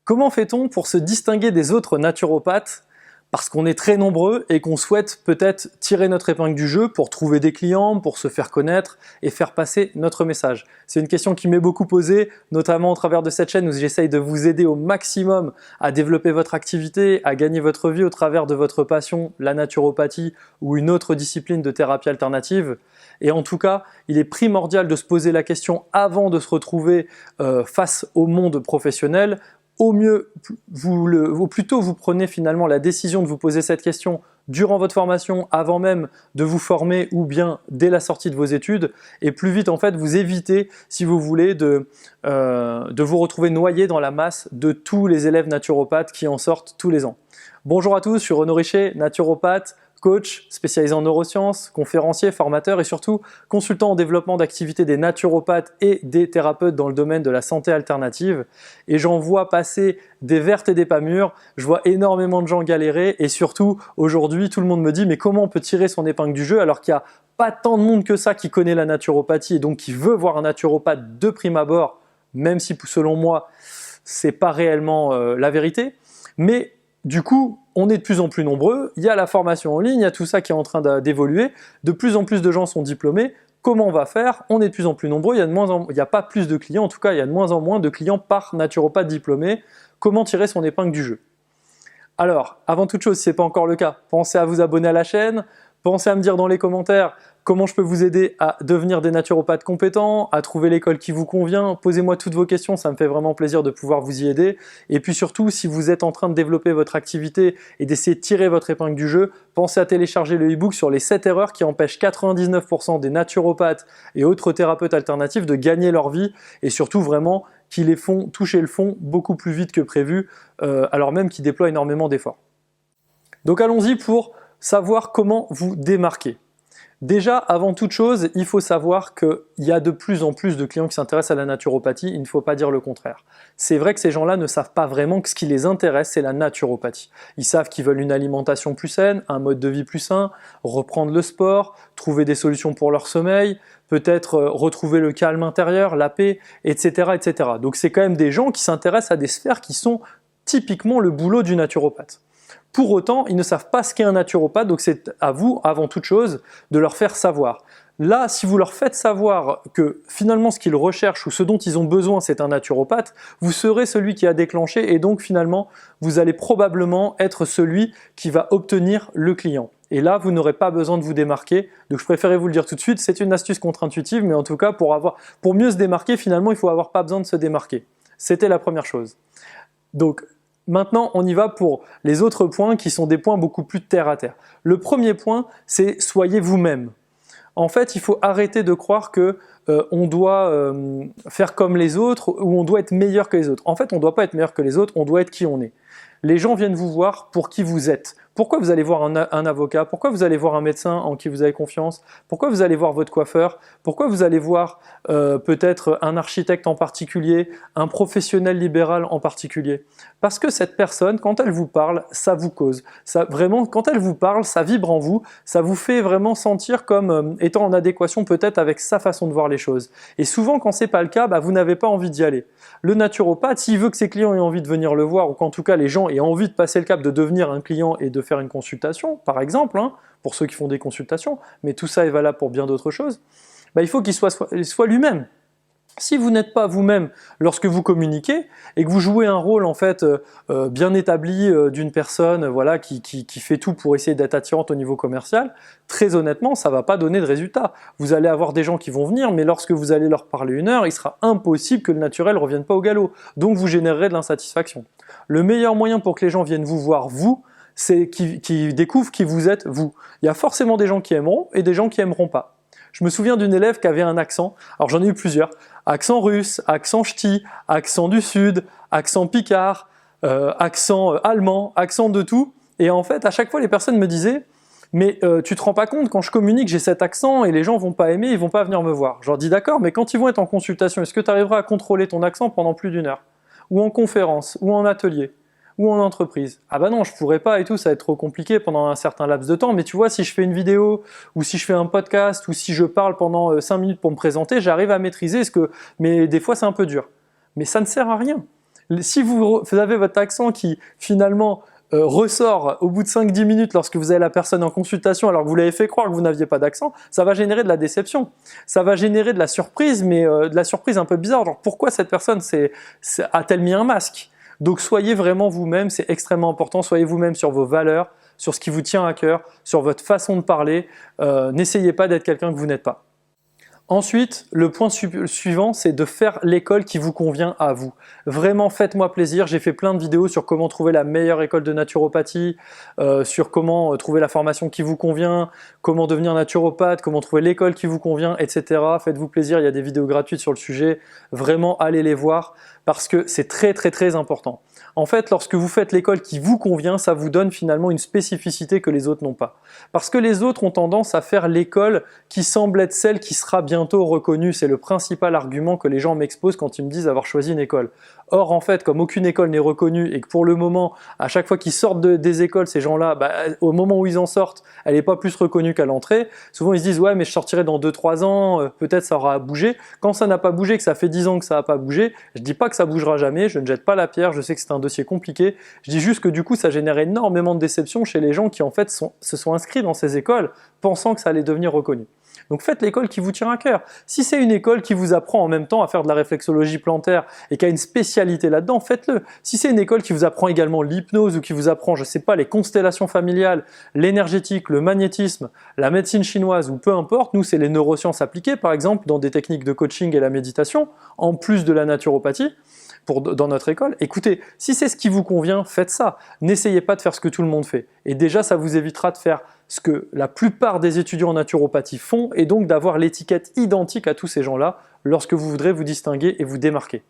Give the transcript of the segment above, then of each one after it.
Comment fait-on pour se distinguer des autres naturopathes parce qu'on est très nombreux et qu'on souhaite peut-être tirer notre épingle du jeu pour trouver des clients, pour se faire connaître et faire passer notre message? C'est une question qui m'est beaucoup posée, notamment au travers de cette chaîne où j'essaye de vous aider au maximum à développer votre activité, à gagner votre vie au travers de votre passion, la naturopathie ou une autre discipline de thérapie alternative. Et en tout cas, il est primordial de se poser la question avant de se retrouver face au monde professionnel. Au mieux, au plus tôt vous prenez finalement la décision de vous poser cette question durant votre formation, avant même de vous former ou bien dès la sortie de vos études, et plus vite en fait vous évitez, si vous voulez, de vous retrouver noyé dans la masse de tous les élèves naturopathes qui en sortent tous les ans. Bonjour à tous, je suis Renaud Richer, naturopathe, coach spécialisé en neurosciences, conférencier, formateur et surtout consultant en développement d'activités des naturopathes et des thérapeutes dans le domaine de la santé alternative. Et j'en vois passer des vertes et des pas mûres, je vois énormément de gens galérer et surtout aujourd'hui tout le monde me dit mais comment on peut tirer son épingle du jeu alors qu'il n'y a pas tant de monde que ça qui connaît la naturopathie et donc qui veut voir un naturopathe de prime abord, même si selon moi c'est pas réellement la vérité. Mais du coup, on est de plus en plus nombreux, il y a la formation en ligne, il y a tout ça qui est en train d'évoluer, de plus en plus de gens sont diplômés. Comment on va faire? On est de plus en plus nombreux, il n'y a pas plus de clients, en tout cas il y a de moins en moins de clients par naturopathe diplômé. Comment tirer son épingle du jeu? Alors, avant toute chose, si ce n'est pas encore le cas, pensez à vous abonner à la chaîne, pensez à me dire dans les commentaires comment je peux vous aider à devenir des naturopathes compétents, à trouver l'école qui vous convient. Posez-moi toutes vos questions, ça me fait vraiment plaisir de pouvoir vous y aider. Et puis surtout, si vous êtes en train de développer votre activité et d'essayer de tirer votre épingle du jeu, pensez à télécharger le e-book sur les 7 erreurs qui empêchent 99% des naturopathes et autres thérapeutes alternatifs de gagner leur vie et surtout vraiment qui les font toucher le fond beaucoup plus vite que prévu, alors même qu'ils déploient énormément d'efforts. Donc allons-y pour savoir comment vous démarquer. Déjà, avant toute chose, il faut savoir qu'il y a de plus en plus de clients qui s'intéressent à la naturopathie, il ne faut pas dire le contraire. C'est vrai que ces gens-là ne savent pas vraiment que ce qui les intéresse, c'est la naturopathie. Ils savent qu'ils veulent une alimentation plus saine, un mode de vie plus sain, reprendre le sport, trouver des solutions pour leur sommeil, peut-être retrouver le calme intérieur, la paix, etc., etc. Donc c'est quand même des gens qui s'intéressent à des sphères qui sont typiquement le boulot du naturopathe. Pour autant, ils ne savent pas ce qu'est un naturopathe, donc c'est à vous, avant toute chose, de leur faire savoir. Là, si vous leur faites savoir que finalement ce qu'ils recherchent ou ce dont ils ont besoin c'est un naturopathe, vous serez celui qui a déclenché et donc finalement vous allez probablement être celui qui va obtenir le client. Et là, vous n'aurez pas besoin de vous démarquer, donc je préférais vous le dire tout de suite, c'est une astuce contre-intuitive, mais en tout cas pour mieux se démarquer, finalement il faut avoir pas besoin de se démarquer. C'était la première chose. Donc, maintenant, on y va pour les autres points qui sont des points beaucoup plus terre à terre. Le premier point, c'est soyez vous-même. En fait, il faut arrêter de croire que on doit faire comme les autres ou on doit être meilleur que les autres. En fait, on ne doit pas être meilleur que les autres, on doit être qui on est. Les gens viennent vous voir pour qui vous êtes. Pourquoi vous allez voir un avocat? Pourquoi vous allez voir un médecin en qui vous avez confiance? Pourquoi vous allez voir votre coiffeur? Pourquoi vous allez voir peut-être un architecte en particulier, un professionnel libéral en particulier? Parce que cette personne, quand elle vous parle, ça vous cause. Vraiment, quand elle vous parle, ça vibre en vous, ça vous fait vraiment sentir comme étant en adéquation peut-être avec sa façon de voir les choses. Et souvent, quand ce n'est pas le cas, vous n'avez pas envie d'y aller. Le naturopathe, s'il veut que ses clients aient envie de venir le voir, ou qu'en tout cas les gens aient envie de passer le cap de devenir un client et de faire une consultation, par exemple, pour ceux qui font des consultations, mais tout ça est valable pour bien d'autres choses, il faut qu'il soit lui-même. Si vous n'êtes pas vous-même lorsque vous communiquez et que vous jouez un rôle en fait bien établi d'une personne voilà, qui fait tout pour essayer d'être attirante au niveau commercial, très honnêtement, ça ne va pas donner de résultat. Vous allez avoir des gens qui vont venir, mais lorsque vous allez leur parler une heure, il sera impossible que le naturel ne revienne pas au galop. Donc vous générerez de l'insatisfaction. Le meilleur moyen pour que les gens viennent vous voir, vous, c'est qu'ils découvrent qui vous êtes, vous. Il y a forcément des gens qui aimeront et des gens qui n'aimeront pas. Je me souviens d'une élève qui avait un accent, alors j'en ai eu plusieurs, accent russe, accent ch'ti, accent du sud, accent picard, accent allemand, accent de tout. Et en fait, à chaque fois, les personnes me disaient « mais tu te rends pas compte, quand je communique, j'ai cet accent et les gens vont pas aimer, ils vont pas venir me voir. » Je leur dis « d'accord, mais quand ils vont être en consultation, est-ce que tu arriveras à contrôler ton accent pendant plus d'une heure? Ou en conférence, ou en atelier, ou en entreprise? » Ah bah non, je pourrais pas et tout, ça va être trop compliqué pendant un certain laps de temps, mais tu vois, si je fais une vidéo, ou si je fais un podcast, ou si je parle pendant 5 minutes pour me présenter, j'arrive à maîtriser mais des fois c'est un peu dur. Mais ça ne sert à rien. Si vous avez votre accent qui finalement ressort au bout de 5-10 minutes lorsque vous avez la personne en consultation alors que vous l'avez fait croire que vous n'aviez pas d'accent, ça va générer de la déception. Ça va générer de la surprise, mais de la surprise un peu bizarre. Genre pourquoi cette personne a-t-elle mis un masque? Donc soyez vraiment vous-même, c'est extrêmement important. Soyez vous-même sur vos valeurs, sur ce qui vous tient à cœur, sur votre façon de parler. N'essayez pas d'être quelqu'un que vous n'êtes pas. Ensuite, le point suivant, c'est de faire l'école qui vous convient à vous. Vraiment, faites-moi plaisir. J'ai fait plein de vidéos sur comment trouver la meilleure école de naturopathie, sur comment trouver la formation qui vous convient, comment devenir naturopathe, comment trouver l'école qui vous convient, etc. Faites-vous plaisir, il y a des vidéos gratuites sur le sujet. Vraiment, allez les voir parce que c'est très très très important. En fait, lorsque vous faites l'école qui vous convient, ça vous donne finalement une spécificité que les autres n'ont pas. Parce que les autres ont tendance à faire l'école qui semble être celle qui sera bientôt reconnue. C'est le principal argument que les gens m'exposent quand ils me disent avoir choisi une école. Or, en fait, comme aucune école n'est reconnue et que pour le moment, à chaque fois qu'ils sortent des écoles, ces gens-là, au moment où ils en sortent, elle n'est pas plus reconnue qu'à l'entrée. Souvent, ils se disent « ouais, mais je sortirai dans 2-3 ans, peut-être ça aura bougé ». Quand ça n'a pas bougé, que ça fait 10 ans que ça n'a pas bougé, je dis pas que ça bougera jamais, je ne jette pas la pierre, je sais que c'est un dossier compliqué. Je dis juste que du coup, ça génère énormément de déception chez les gens qui en fait se sont inscrits dans ces écoles pensant que ça allait devenir reconnu. Donc faites l'école qui vous tient à cœur. Si c'est une école qui vous apprend en même temps à faire de la réflexologie plantaire et qui a une spécialité là-dedans, faites-le. Si c'est une école qui vous apprend également l'hypnose ou qui vous apprend, je ne sais pas, les constellations familiales, l'énergétique, le magnétisme, la médecine chinoise ou peu importe, nous c'est les neurosciences appliquées par exemple dans des techniques de coaching et la méditation, en plus de la naturopathie, dans notre école, écoutez, si c'est ce qui vous convient, faites ça. N'essayez pas de faire ce que tout le monde fait. Et déjà, ça vous évitera de faire ce que la plupart des étudiants en naturopathie font et donc d'avoir l'étiquette identique à tous ces gens-là lorsque vous voudrez vous distinguer et vous démarquer.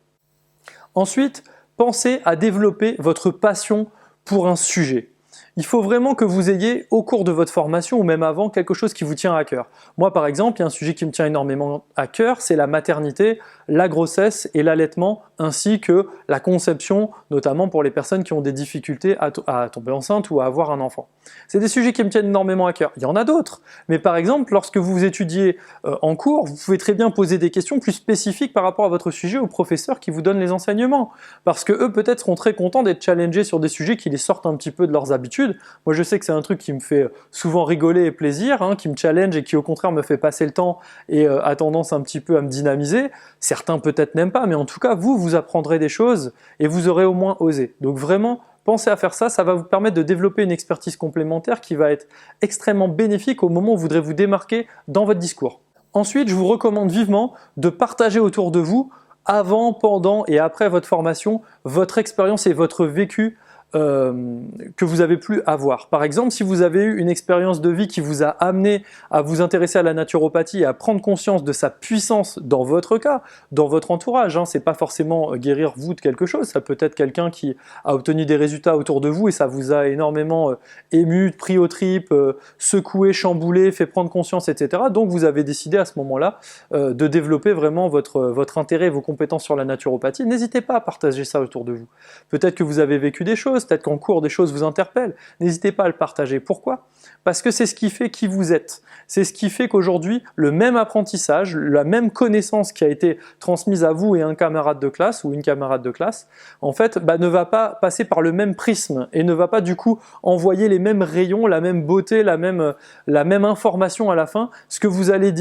Ensuite, pensez à développer votre passion pour un sujet. Il faut vraiment que vous ayez au cours de votre formation ou même avant quelque chose qui vous tient à cœur. Moi par exemple, il y a un sujet qui me tient énormément à cœur, c'est la maternité, la grossesse et l'allaitement ainsi que la conception, notamment pour les personnes qui ont des difficultés à tomber enceinte ou à avoir un enfant. C'est des sujets qui me tiennent énormément à cœur. Il y en a d'autres, mais par exemple, lorsque vous étudiez en cours, vous pouvez très bien poser des questions plus spécifiques par rapport à votre sujet aux professeurs qui vous donnent les enseignements. Parce que eux peut-être seront très contents d'être challengés sur des sujets qui les sortent un petit peu de leurs habitudes. Moi je sais que c'est un truc qui me fait souvent rigoler et plaisir, qui me challenge et qui au contraire me fait passer le temps et a tendance un petit peu à me dynamiser. Certains peut-être n'aiment pas, mais en tout cas vous apprendrez des choses et vous aurez au moins osé. Donc vraiment, pensez à faire ça, ça va vous permettre de développer une expertise complémentaire qui va être extrêmement bénéfique au moment où vous voudrez vous démarquer dans votre discours. Ensuite, je vous recommande vivement de partager autour de vous, avant, pendant et après votre formation, votre expérience et votre vécu que vous avez pu avoir. Par exemple, si vous avez eu une expérience de vie qui vous a amené à vous intéresser à la naturopathie et à prendre conscience de sa puissance dans votre cas, dans votre entourage, c'est pas forcément guérir vous de quelque chose, ça peut être quelqu'un qui a obtenu des résultats autour de vous et ça vous a énormément ému, pris aux tripes, secoué, chamboulé, fait prendre conscience, etc. Donc vous avez décidé à ce moment-là de développer vraiment votre intérêt et vos compétences sur la naturopathie. N'hésitez pas à partager ça autour de vous. Peut-être que vous avez vécu des choses, peut-être qu'en cours des choses vous interpellent, n'hésitez pas à le partager. Pourquoi? Parce que c'est ce qui fait qui vous êtes. C'est ce qui fait qu'aujourd'hui, le même apprentissage, la même connaissance qui a été transmise à vous et un camarade de classe ou une camarade de classe, en fait, ne va pas passer par le même prisme et ne va pas du coup envoyer les mêmes rayons, la même beauté, la même information à la fin. Ce que vous allez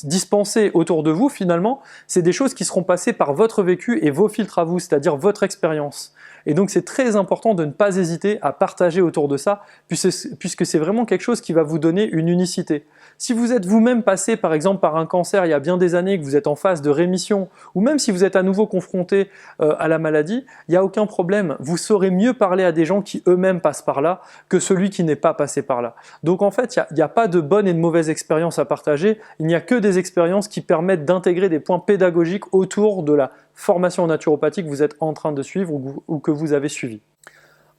dispenser autour de vous, finalement, c'est des choses qui seront passées par votre vécu et vos filtres à vous, c'est-à-dire votre expérience. Et donc c'est très important de ne pas hésiter à partager autour de ça, puisque c'est vraiment quelque chose qui va vous donner une unicité. Si vous êtes vous-même passé par exemple par un cancer il y a bien des années, que vous êtes en phase de rémission, ou même si vous êtes à nouveau confronté à la maladie, il n'y a aucun problème. Vous saurez mieux parler à des gens qui eux-mêmes passent par là que celui qui n'est pas passé par là. Donc en fait, il n'y a pas de bonne et de mauvaise expérience à partager, il n'y a que des expériences qui permettent d'intégrer des points pédagogiques autour de la formation en naturopathie que vous êtes en train de suivre ou que vous avez suivi.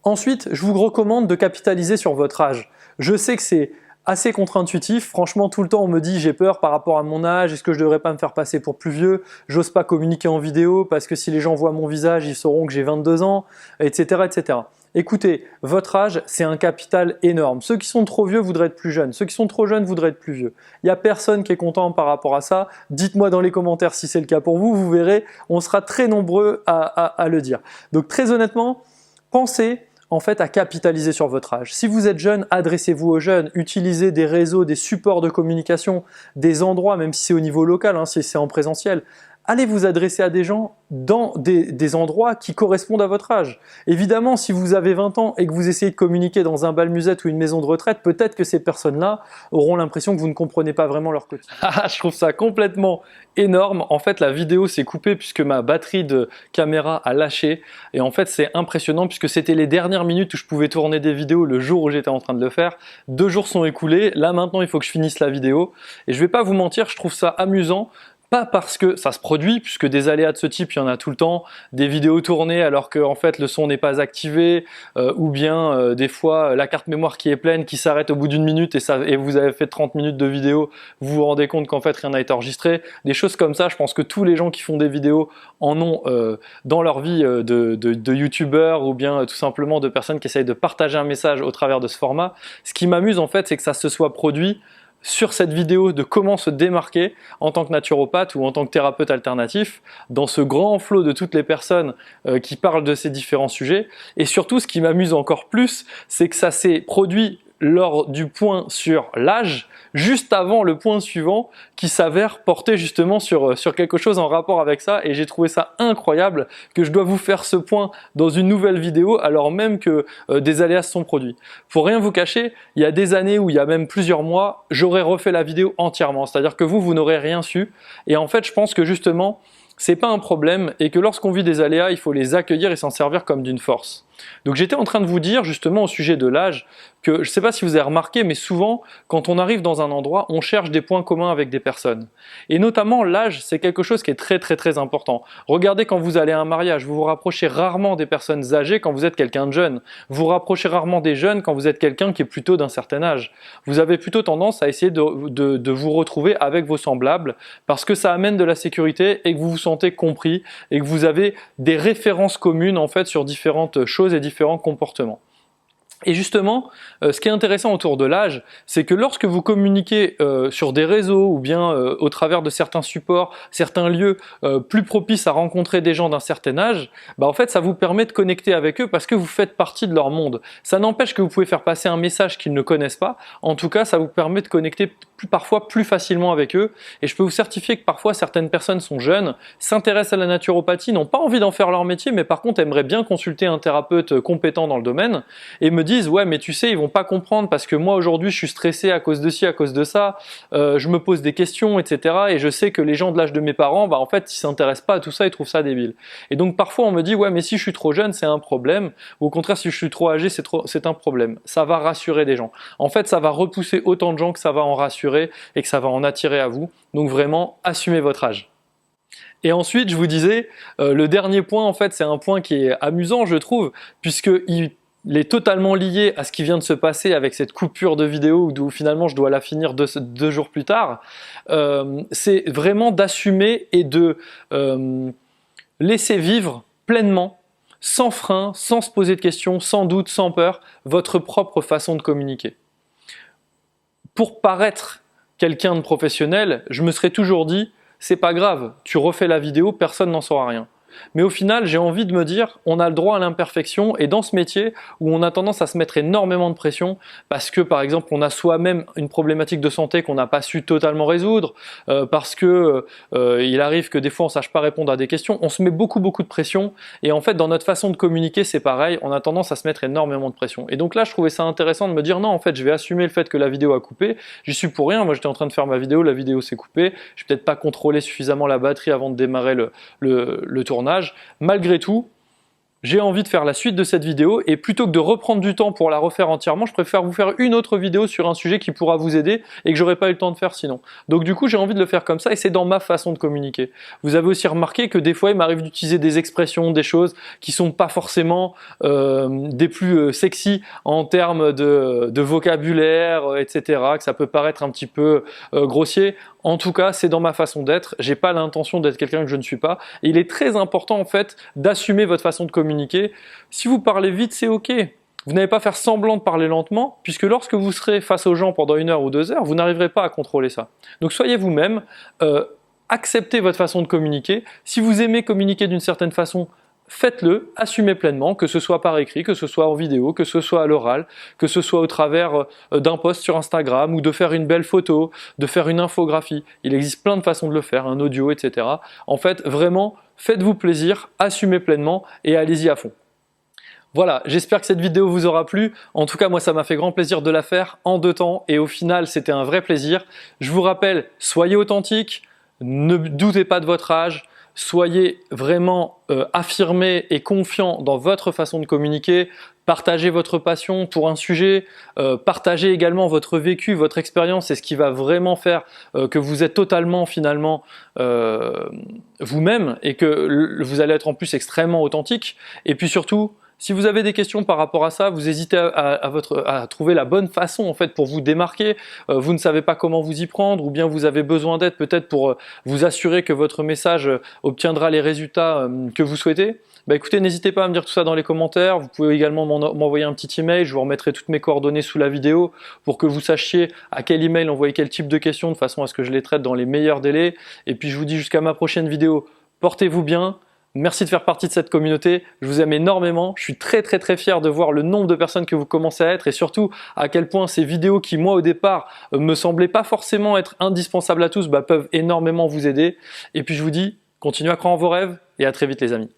Ensuite, je vous recommande de capitaliser sur votre âge. Je sais que c'est assez contre-intuitif, franchement tout le temps on me dit j'ai peur par rapport à mon âge, est-ce que je devrais pas me faire passer pour plus vieux, j'ose pas communiquer en vidéo parce que si les gens voient mon visage ils sauront que j'ai 22 ans, etc. etc. Écoutez, votre âge, c'est un capital énorme. Ceux qui sont trop vieux voudraient être plus jeunes. Ceux qui sont trop jeunes voudraient être plus vieux. Il n'y a personne qui est content par rapport à ça. Dites-moi dans les commentaires si c'est le cas pour vous. Vous verrez, on sera très nombreux à le dire. Donc très honnêtement, pensez en fait à capitaliser sur votre âge. Si vous êtes jeune, adressez-vous aux jeunes, utilisez des réseaux, des supports de communication, des endroits, même si c'est au niveau local, si c'est en présentiel. Allez vous adresser à des gens dans des endroits qui correspondent à votre âge. Évidemment, si vous avez 20 ans et que vous essayez de communiquer dans un bal musette ou une maison de retraite, peut-être que ces personnes-là auront l'impression que vous ne comprenez pas vraiment leur quotidien. Je trouve ça complètement énorme. En fait, la vidéo s'est coupée puisque ma batterie de caméra a lâché. Et en fait, c'est impressionnant puisque c'était les dernières minutes où je pouvais tourner des vidéos le jour où j'étais en train de le faire. 2 jours sont écoulés. Là, maintenant, il faut que je finisse la vidéo. Et je vais pas vous mentir, je trouve ça amusant. Pas parce que ça se produit, puisque des aléas de ce type, il y en a tout le temps, des vidéos tournées alors que en fait le son n'est pas activé, ou bien des fois la carte mémoire qui est pleine, qui s'arrête au bout d'1 minute et vous avez fait 30 minutes de vidéo, vous vous rendez compte qu'en fait rien n'a été enregistré. Des choses comme ça, je pense que tous les gens qui font des vidéos en ont dans leur vie de youtubeurs ou bien tout simplement de personnes qui essayent de partager un message au travers de ce format. Ce qui m'amuse en fait, c'est que ça se soit produit sur cette vidéo de comment se démarquer en tant que naturopathe ou en tant que thérapeute alternatif dans ce grand flot de toutes les personnes qui parlent de ces différents sujets. Et surtout, ce qui m'amuse encore plus, c'est que ça s'est produit lors du point sur l'âge, juste avant le point suivant qui s'avère porter justement sur quelque chose en rapport avec ça, et j'ai trouvé ça incroyable que je dois vous faire ce point dans une nouvelle vidéo alors même que des aléas se sont produits. Pour rien vous cacher, il y a des années ou il y a même plusieurs mois, j'aurais refait la vidéo entièrement, c'est-à-dire que vous n'aurez rien su, et en fait je pense que justement c'est pas un problème et que lorsqu'on vit des aléas, il faut les accueillir et s'en servir comme d'une force. Donc j'étais en train de vous dire justement au sujet de l'âge que je ne sais pas si vous avez remarqué, mais souvent quand on arrive dans un endroit, on cherche des points communs avec des personnes. Et notamment l'âge, c'est quelque chose qui est très important. Regardez quand vous allez à un mariage, vous vous rapprochez rarement des personnes âgées quand vous êtes quelqu'un de jeune. Vous vous rapprochez rarement des jeunes quand vous êtes quelqu'un qui est plutôt d'un certain âge. Vous avez plutôt tendance à essayer de vous retrouver avec vos semblables parce que ça amène de la sécurité et que vous vous sentez compris et que vous avez des références communes en fait sur différentes choses et différents comportements. Et justement, ce qui est intéressant autour de l'âge, c'est que lorsque vous communiquez sur des réseaux ou bien au travers de certains supports, certains lieux plus propices à rencontrer des gens d'un certain âge, en fait ça vous permet de connecter avec eux parce que vous faites partie de leur monde. Ça n'empêche que vous pouvez faire passer un message qu'ils ne connaissent pas, en tout cas ça vous permet de connecter parfois plus facilement avec eux, et je peux vous certifier que parfois certaines personnes sont jeunes, s'intéressent à la naturopathie, n'ont pas envie d'en faire leur métier, mais par contre aimeraient bien consulter un thérapeute compétent dans le domaine, et me disent ouais mais tu sais ils vont pas comprendre parce que moi aujourd'hui je suis stressé à cause de ci, à cause de ça, je me pose des questions etc, et je sais que les gens de l'âge de mes parents en fait ils s'intéressent pas à tout ça, ils trouvent ça débile. Et donc parfois on me dit ouais mais si je suis trop jeune c'est un problème, ou au contraire si je suis trop âgé c'est un problème. Ça va rassurer des gens, en fait ça va repousser autant de gens que ça va en rassurer et que ça va en attirer à vous. Donc vraiment assumez votre âge. Et ensuite je vous disais le dernier point en fait c'est un point qui est amusant je trouve, puisqu'il est totalement lié à ce qui vient de se passer avec cette coupure de vidéo où finalement je dois la finir 2 jours plus tard. C'est vraiment d'assumer et de laisser vivre pleinement, sans frein, sans se poser de questions, sans doute, sans peur, votre propre façon de communiquer. Pour paraître quelqu'un de professionnel, je me serais toujours dit c'est pas grave, tu refais la vidéo, personne n'en saura rien. Mais au final, j'ai envie de me dire, on a le droit à l'imperfection, et dans ce métier où on a tendance à se mettre énormément de pression, parce que par exemple on a soi-même une problématique de santé qu'on n'a pas su totalement résoudre, parce que il arrive que des fois on ne sache pas répondre à des questions, on se met beaucoup de pression, et en fait dans notre façon de communiquer c'est pareil, on a tendance à se mettre énormément de pression. Et donc là je trouvais ça intéressant de me dire non en fait je vais assumer le fait que la vidéo a coupé, j'y suis pour rien, moi j'étais en train de faire ma vidéo, la vidéo s'est coupée, je n'ai peut-être pas contrôlé suffisamment la batterie avant de démarrer le tournage. Malgré tout, j'ai envie de faire la suite de cette vidéo, et plutôt que de reprendre du temps pour la refaire entièrement, je préfère vous faire une autre vidéo sur un sujet qui pourra vous aider et que j'aurais pas eu le temps de faire sinon. Donc du coup j'ai envie de le faire comme ça, et c'est dans ma façon de communiquer. Vous avez aussi remarqué que des fois il m'arrive d'utiliser des expressions, des choses qui sont pas forcément des plus sexy en termes de vocabulaire, etc., que ça peut paraître un petit peu grossier. En tout cas, c'est dans ma façon d'être. J'ai pas l'intention d'être quelqu'un que je ne suis pas. Et il est très important en fait d'assumer votre façon de communiquer. Si vous parlez vite, c'est ok. Vous n'allez pas faire semblant de parler lentement, puisque lorsque vous serez face aux gens pendant 1 heure ou 2 heures, vous n'arriverez pas à contrôler ça. Donc soyez vous-même, acceptez votre façon de communiquer. Si vous aimez communiquer d'une certaine façon, faites-le, assumez pleinement, que ce soit par écrit, que ce soit en vidéo, que ce soit à l'oral, que ce soit au travers d'un post sur Instagram ou de faire une belle photo, de faire une infographie. Il existe plein de façons de le faire, un audio, etc. En fait, vraiment, faites-vous plaisir, assumez pleinement et allez-y à fond. Voilà, j'espère que cette vidéo vous aura plu. En tout cas, moi, ça m'a fait grand plaisir de la faire en 2 temps et au final, c'était un vrai plaisir. Je vous rappelle, soyez authentique, ne doutez pas de votre âge, soyez vraiment affirmé et confiant dans votre façon de communiquer, partagez votre passion pour un sujet, partagez également votre vécu, votre expérience, c'est ce qui va vraiment faire que vous êtes totalement finalement vous-même et que vous allez être en plus extrêmement authentique. Et puis surtout, si vous avez des questions par rapport à ça, vous hésitez à trouver la bonne façon en fait pour vous démarquer, vous ne savez pas comment vous y prendre ou bien vous avez besoin d'aide peut-être pour vous assurer que votre message obtiendra les résultats que vous souhaitez, bah écoutez, n'hésitez pas à me dire tout ça dans les commentaires. Vous pouvez également m'envoyer un petit email, je vous remettrai toutes mes coordonnées sous la vidéo pour que vous sachiez à quel email envoyer quel type de questions de façon à ce que je les traite dans les meilleurs délais. Et puis je vous dis jusqu'à ma prochaine vidéo, portez-vous bien. Merci de faire partie de cette communauté, je vous aime énormément, je suis très fier de voir le nombre de personnes que vous commencez à être et surtout à quel point ces vidéos qui moi au départ me semblaient pas forcément être indispensables à tous peuvent énormément vous aider. Et puis je vous dis, continuez à croire en vos rêves et à très vite les amis.